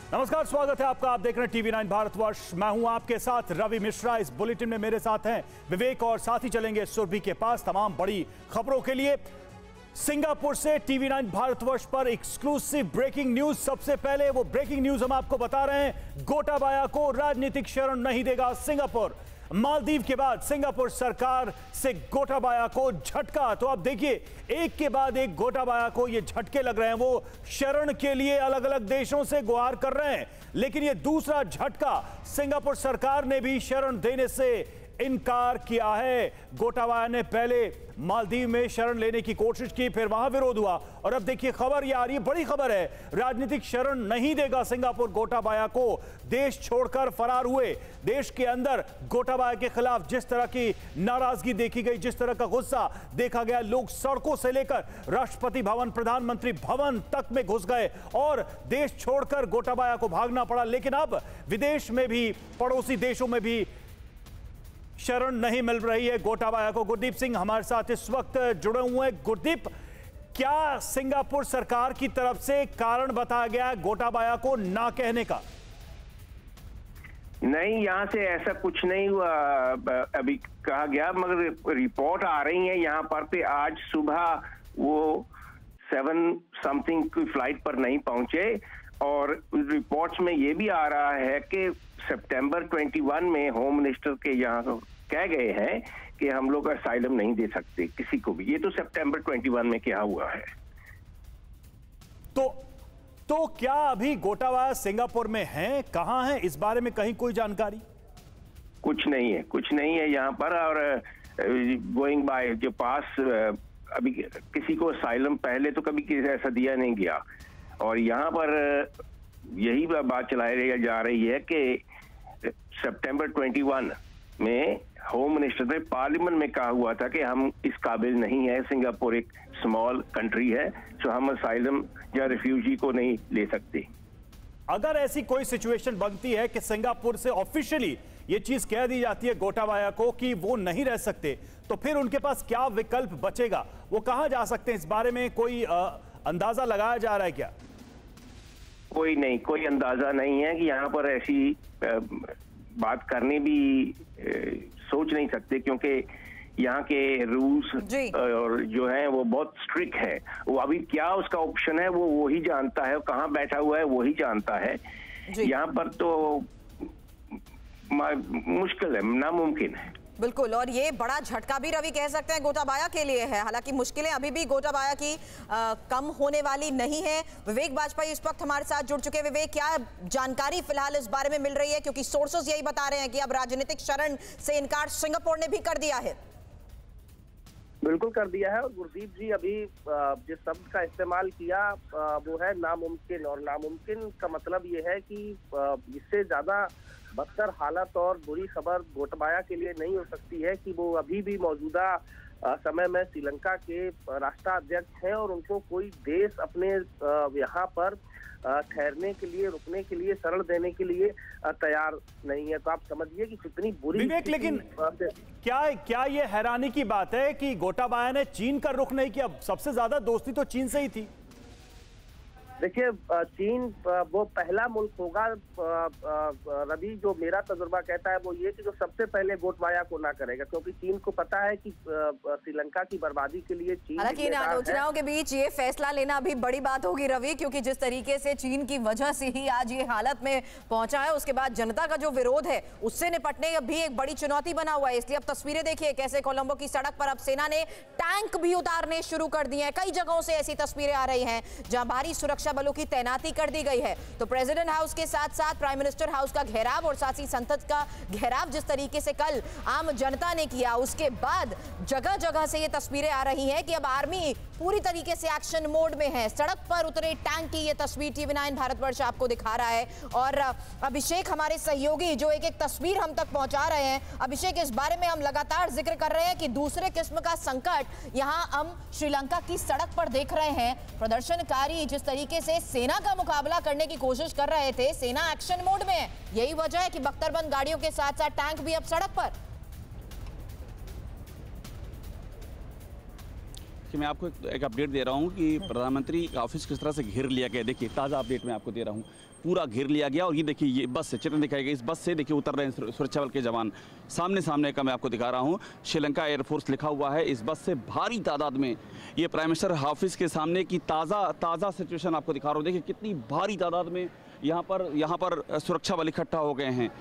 नमस्कार, स्वागत है आपका। आप देख रहे हैं टीवी 9 भारतवर्ष। मैं हूं आपके साथ रवि मिश्रा। इस बुलेटिन में मेरे साथ हैं विवेक और साथ ही चलेंगे सुरभि के पास तमाम बड़ी खबरों के लिए। सिंगापुर से टीवी 9 भारतवर्ष पर एक्सक्लूसिव ब्रेकिंग न्यूज। सबसे पहले वो ब्रेकिंग न्यूज हम आपको बता रहे हैं, गोटाबाया को राजनीतिक शरण नहीं देगा सिंगापुर। मालदीव के बाद सिंगापुर सरकार से गोटाबाया को झटका। तो अब देखिए, एक के बाद एक गोटाबाया को ये झटके लग रहे हैं। वो शरण के लिए अलग अलग देशों से गुहार कर रहे हैं, लेकिन ये दूसरा झटका, सिंगापुर सरकार ने भी शरण देने से इनकार किया है। गोटाबाया ने पहले मालदीव में शरण लेने की कोशिश की, फिर वहां विरोध हुआ और अब देखिए खबर ये आ रही है, बड़ी खबर है, राजनीतिक शरण नहीं देगा सिंगापुर गोटाबाया को। देश छोड़कर फरार हुए, देश के अंदर गोटाबाया के खिलाफ जिस तरह की नाराजगी देखी गई, जिस तरह का गुस्सा देखा गया, लोग सड़कों से लेकर राष्ट्रपति भवन, प्रधानमंत्री भवन तक में घुस गए और देश छोड़कर गोटाबाया को भागना पड़ा। लेकिन अब विदेश में भी, पड़ोसी देशों में भी शरण नहीं मिल रही है गोटाबाया को। गुरदीप सिंह हमारे साथ इस वक्त जुड़े हुए हैं। गुरदीप, क्या सिंगापुर सरकार की तरफ से कारण बताया गया है गोटाबाया को ना कहने का? नहीं, यहाँ से ऐसा कुछ नहीं हुआ अभी कहा गया, मगर रिपोर्ट आ रही है यहाँ पर पे आज सुबह वो 7 समथिंग की फ्लाइट पर नहीं पहुंचे और रिपोर्ट्स में ये भी आ रहा है कि सितंबर 21 में होम मिनिस्टर के यहाँ कह गए हैं कि हम लोग असाइलम नहीं दे सकते किसी को भी। ये तो सितंबर 21 में क्या हुआ है। तो क्या अभी गोटाबाया सिंगापुर में हैं? कहां हैं? इस बारे में कहीं कोई जानकारी? कुछ नहीं है यहाँ पर। और गोइंग बाय जो पास अभी किसी को असाइलम पहले तो कभी किसी ऐसा दिया नहीं गया। और यहाँ पर यही बात चलाई जा रही है कि सितंबर 21 में होम मिनिस्टर ने पार्लियामेंट में कहा हुआ था कि हम इस काबिल नहीं है, सिंगापुर एक स्मॉल कंट्री है, तो हम असाइलम या रिफ्यूजी को नहीं ले सकते। अगर ऐसी कोई सिचुएशन बनती है कि सिंगापुर से ऑफिशियली ये चीज कह दी जाती है गोटाबाया को कि वो नहीं रह सकते, तो फिर उनके पास क्या विकल्प बचेगा? वो कहां जा सकते हैं? इस बारे में कोई अंदाजा लगाया जा रहा है क्या? कोई अंदाजा नहीं है कि यहाँ पर ऐसी बात करने भी सोच नहीं सकते, क्योंकि यहाँ के रूल्स और जो है वो बहुत स्ट्रिक्ट है। वो अभी क्या उसका ऑप्शन है वो ही जानता है, कहाँ बैठा हुआ है वो ही जानता है। यहाँ पर तो मुश्किल है, नामुमकिन है। बिल्कुल, और ये बड़ा झटका भी रवि कह सकते हैं गोटाबाया के लिए है। हालांकि मुश्किलें अभी भी गोटाबाया की कम होने वाली नहीं है। विवेक बाजपेयी इस वक्त हमारे साथ जुड़ चुके हैं। विवेक, क्या जानकारी फिलहाल इस बारे में मिल रही है? क्योंकि सोर्सेज यही बता रहे हैं कि अब राजनीतिक शरण से इनकार सिंगापुर ने भी कर दिया है। बिल्कुल कर दिया है। और गुरदीप जी अभी जिस शब्द का इस्तेमाल किया वो है नामुमकिन, और नामुमकिन का मतलब ये है कि इससे ज्यादा बदतर हालत और बुरी खबर गोटाबाया के लिए नहीं हो सकती है कि वो अभी भी मौजूदा समय में श्रीलंका के राष्ट्राध्यक्ष हैं और उनको कोई देश अपने यहाँ पर ठहरने के लिए, रुकने के लिए, शरण देने के लिए तैयार नहीं है। तो आप समझिए कि कितनी बुरी। विवेक, लेकिन क्या ये हैरानी की बात है कि गोटाबाया ने चीन का रुख नहीं किया? सबसे ज्यादा दोस्ती तो चीन से ही थी। देखिए, चीन वो पहला मुल्क होगा रवि, जो मेरा तजुर्बा कहता है वो ये कि जो सबसे पहले गोटाबाया को ना करेगा, क्योंकि चीन को पता है कि श्रीलंका की बर्बादी के लिए चीन। हालांकि इन आलोचनाओं के बीच ये फैसला लेना अभी बड़ी बात होगी रवि, क्योंकि जिस तरीके से चीन की वजह से ही आज ये हालत में पहुंचा है, उसके बाद जनता का जो विरोध है उससे निपटने भी एक बड़ी चुनौती बना हुआ है। इसलिए अब तस्वीरें देखिए कैसे कोलंबो की सड़क पर अब सेना ने टैंक भी उतारने शुरू कर दिए हैं। कई जगहों से ऐसी तस्वीरें आ रही हैं जहां भारी सुरक्षा बलों की तैनाती कर दी गई है। तो प्रेसिडेंट हाउस के साथ साथ प्राइम मिनिस्टर हाउस का घेराव और साथ ही संसद का घेराव जिस तरीके से कल आम जनता ने किया, उसके बाद जगह जगह से ये तस्वीरें आ रही हैं कि अब आर्मी पूरी तरीके से एक्शन मोड में है। सड़क पर उतरे टैंक की ये तस्वीर टीवी 9 भारतवर्ष आपको दिखा रहा है। और अभिषेक हमारे सहयोगी जो एक तस्वीर हम तक पहुंचा रहे हैं। अभिषेक, इस बारे में हम लगातार जिक्र कर रहे हैं कि दूसरे किस्म का संकट यहां हम श्रीलंका की सड़क पर देख रहे हैं। प्रदर्शनकारी जिस तरीके से सेना का मुकाबला करने की कोशिश कर रहे थे, सेना एक्शन मोड में है। यही वजह है कि बख्तरबंद गाड़ियों के साथ साथ टैंक भी अब सड़क पर। देखिए मैं आपको एक अपडेट दे रहा हूँ कि प्रधानमंत्री का ऑफिस किस तरह से घेर लिया गया। देखिए ताज़ा अपडेट मैं आपको दे रहा हूँ, पूरा घेर लिया गया। और ये देखिए ये बस से चित्र दिखाई गई, इस बस से देखिए उतर रहे हैं सुरक्षा बल के जवान। सामने का मैं आपको दिखा रहा हूँ, श्रीलंका एयरफोर्स लिखा हुआ है। इस बस से भारी तादाद में ये प्राइम मिनिस्टर ऑफिस के सामने की ताज़ा सिचुएशन आपको दिखा रहा हूँ। देखिए कितनी भारी तादाद में यहाँ पर सुरक्षा बल इकट्ठा हो गए हैं।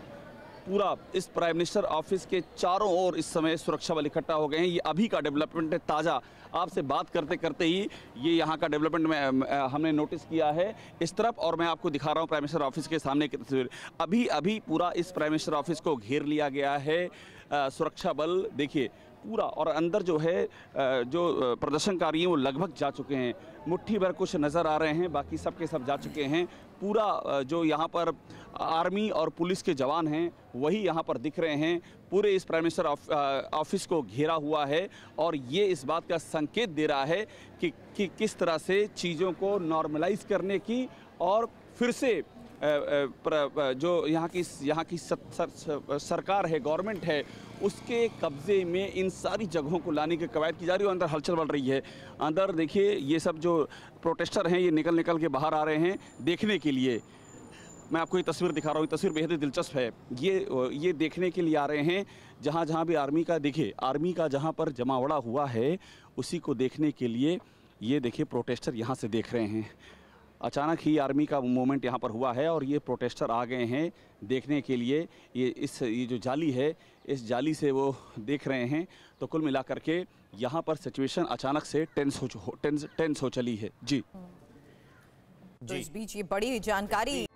पूरा इस प्राइम मिनिस्टर ऑफिस के चारों ओर इस समय सुरक्षा बल इकट्ठा हो गए हैं। ये अभी का डेवलपमेंट है, ताज़ा आपसे बात करते करते ही ये यहाँ का डेवलपमेंट में हमने नोटिस किया है इस तरफ। और मैं आपको दिखा रहा हूँ प्राइम मिनिस्टर ऑफिस के सामने की तस्वीर। अभी पूरा इस प्राइम मिनिस्टर ऑफिस को घेर लिया गया है सुरक्षा बल। देखिए पूरा, और अंदर जो है जो प्रदर्शनकारी हैं वो लगभग जा चुके हैं। मुट्ठी भर कुछ नज़र आ रहे हैं, बाकी सब के सब जा चुके हैं। पूरा जो यहाँ पर आर्मी और पुलिस के जवान हैं वही यहाँ पर दिख रहे हैं। पूरे इस प्राइम मिनिस्टर ऑफिस को घेरा हुआ है और ये इस बात का संकेत दे रहा है कि किस तरह से चीज़ों को नॉर्मलाइज करने की और फिर से जो यहाँ की सरकार है, गवर्नमेंट है, उसके कब्जे में इन सारी जगहों को लाने की कवायद की जा रही है। अंदर हलचल बढ़ रही है। अंदर देखिए ये सब जो प्रोटेस्टर हैं ये निकल के बाहर आ रहे हैं देखने के लिए। मैं आपको ये तस्वीर दिखा रहा हूँ, ये तस्वीर बेहद ही दिलचस्प है। ये देखने के लिए आ रहे हैं जहाँ भी आर्मी का, देखिए आर्मी का जहाँ पर जमावड़ा हुआ है उसी को देखने के लिए ये देखिए प्रोटेस्टर यहाँ से देख रहे हैं। अचानक ही आर्मी का मूवमेंट यहाँ पर हुआ है और ये प्रोटेस्टर आ गए हैं देखने के लिए। ये जो जाली है, इस जाली से वो देख रहे हैं। तो कुल मिलाकर के यहाँ पर सिचुएशन अचानक से टेंस हो चली है। जी तो इस बीच ये बड़ी जानकारी